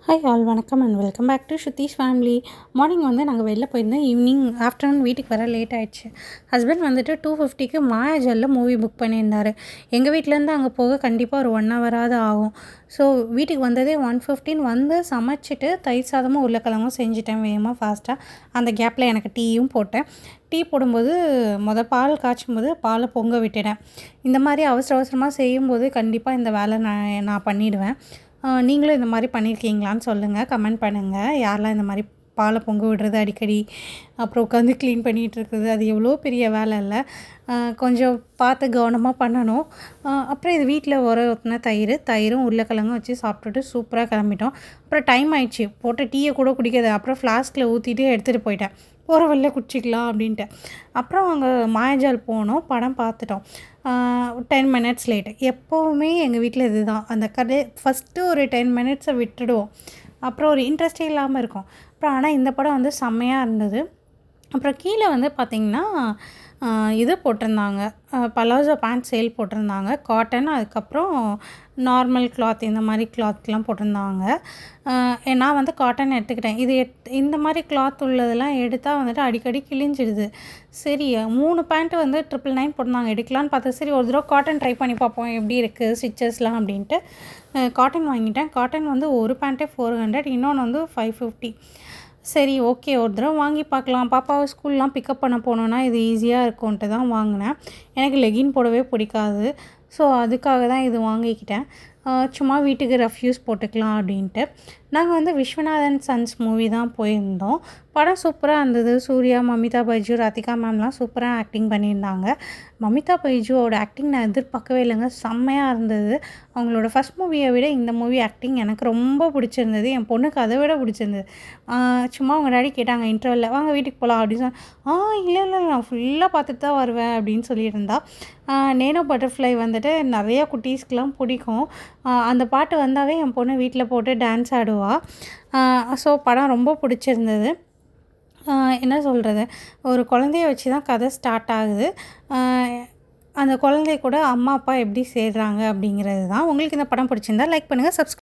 Hi all வணக்கம் and welcome back to Shruthi's family. Morning வந்து நாங்கள் வெளில போயிருந்தோம். ஈவினிங் ஆஃப்டர்நூன் வீட்டுக்கு வர லேட் ஆகிடுச்சு. ஹஸ்பண்ட் வந்துட்டு 2:50க்கு மாயாஜாலில் மூவி புக் பண்ணியிருந்தார். எங்கள் வீட்டிலேருந்து அங்கே போக கண்டிப்பாக ஒரு 1 ஹவராவது ஆகும். ஸோ வீட்டுக்கு வந்ததே 1:15 வந்து சமைச்சிட்டு தயிர் சாதமும் உருளைக்கிழங்கும் செஞ்சுட்டேன் வேகமாக ஃபாஸ்ட்டாக. அந்த கேப்பில் எனக்கு டீயும் போட்டேன். டீ போடும்போது பால் காய்ச்சும்போது பாலை பொங்க விட்டுட்டேன். இந்த மாதிரி அவசர அவசரமாக செய்யும்போது கண்டிப்பாக இந்த வேலை நான் பண்ணிவிடுவேன். நீங்களும் இந்த மாதிரி பண்ணியிருக்கீங்களான்னு சொல்லுங்கள், கமெண்ட் பண்ணுங்கள். யாரெல்லாம் இந்த மாதிரி பாலை பொங்க விடுறது அடிக்கடி, அப்புறம் உட்காந்து க்ளீன் பண்ணிகிட்ருக்குறது, அது எவ்வளோ பெரிய வேலை இல்லை. கொஞ்சம் பார்த்து கவனமாக பண்ணணும். அப்புறம் இது வீட்டில் ஊற்றின தயிரும் உருளைக்கிழங்கும் வச்சு சாப்பிட்டுட்டு சூப்பராக கிளம்பிட்டோம். அப்புறம் டைம் ஆயிடுச்சு, போட்ட டீயை கூட குடிக்காது. அப்புறம் ஃப்ளாஸ்கில் ஊற்றிட்டு எடுத்துகிட்டு போயிட்டேன், போகிற வழியில குடிச்சிக்கலாம் அப்படின்ட்டு. அப்புறம் அங்கே மாயாஜால் போனோம், படம் பார்த்துட்டோம். 10 மினிட்ஸ் லேட்டு. எப்போவுமே எங்கள் வீட்டில் இதுதான், அந்த கதை ஃபஸ்ட்டு ஒரு 10 மினிட்ஸை விட்டுடுவோம், அப்புறம் ஒரு இன்ட்ரெஸ்டே இல்லாமல் இருக்கும். அப்புறம் ஆனால் இந்த படம் வந்து செம்மையாக இருந்தது. அப்புறம் கீழே வந்து பார்த்திங்கன்னா இது போட்டிருந்தாங்க, பலாசோ பேண்ட் சேல் போட்டிருந்தாங்க, காட்டன், அதுக்கப்புறம் நார்மல் கிளாத், இந்த மாதிரி கிளாத்லாம் போட்டிருந்தாங்க. நான் வந்து காட்டன் எடுத்துக்கிட்டேன். இந்த மாதிரி கிளாத் உள்ளதெல்லாம் எடுத்தால் வந்துட்டு அடிக்கடி கிழிஞ்சிடுது. சரி 3 பேண்ட்டு வந்து 999 போட்டிருந்தாங்க, எடுக்கலான்னு பார்த்தா சரி ஒரு தடவை காட்டன் ட்ரை பண்ணி பார்ப்போம் எப்படி இருக்குது ஸ்டிச்சஸ்லாம் அப்படின்ட்டு காட்டன் வாங்கிட்டேன். காட்டன் வந்து ஒரு பேண்ட்டே 400, இன்னொன்று வந்து 550. சரி ஓகே, ஒரு தடவை வாங்கி பார்க்கலாம், பாப்பாவை ஸ்கூல்லாம் பிக்கப் பண்ண போனோன்னா இது ஈஸியாக இருக்கும்ன்ட்டு தான் வாங்கினேன். எனக்கு லெகின் போடவே பிடிக்காது, ஸோ அதுக்காக தான் இது வாங்கிக்கிட்டேன். சும்மா வீட்டுக்கு ரெஃப்யூஸ் போட்டுக்கலாம் அப்படின்ட்டு. நாங்கள் வந்து விஸ்வநாதன் சன்ஸ் மூவி தான் போயிருந்தோம். படம் சூப்பராக இருந்தது. சூர்யா, மமிதா பைஜு, ராதிகா மேம்லாம் சூப்பராக ஆக்டிங் பண்ணியிருந்தாங்க. மமிதா பைஜுவோட ஆக்டிங் நான் எதிர்பார்க்கவே இல்லைங்க, செம்மையாக இருந்தது. அவங்களோட ஃபஸ்ட் மூவியை விட இந்த மூவி ஆக்டிங் எனக்கு ரொம்ப பிடிச்சிருந்தது. என் பொண்ணுக்கு அதை விட பிடிச்சிருந்தது. சும்மா அவங்க டாடி கேட்டாங்க இன்டர்வலில், வாங்க வீட்டுக்கு போகலாம் அப்படின்னு இல்லை இல்லை நான் ஃபுல்லாக பார்த்துட்டு தான் வருவேன் அப்படின்னு சொல்லியிருந்தா. நேனோ பட்டர்ஃப்ளை வந்துட்டு நிறையா குட்டீஸ்க்கெலாம் பிடிக்கும். அந்த பாட்டு வந்தாவே என் பொண்ணு வீட்டில் போட்டு டான்ஸ் ஆடுவாள். ஸோ படம் ரொம்ப பிடிச்சிருந்தது. என்ன சொல்கிறது, ஒரு குழந்தைய வச்சு தான் கதை ஸ்டார்ட் ஆகுது. அந்த குழந்தை கூட அம்மா அப்பா எப்படி சேர்றாங்க அப்படிங்கிறது தான். உங்களுக்கு இந்த படம் பிடிச்சிருந்தா லைக் பண்ணுங்கள், சப்ஸ்கிரைப்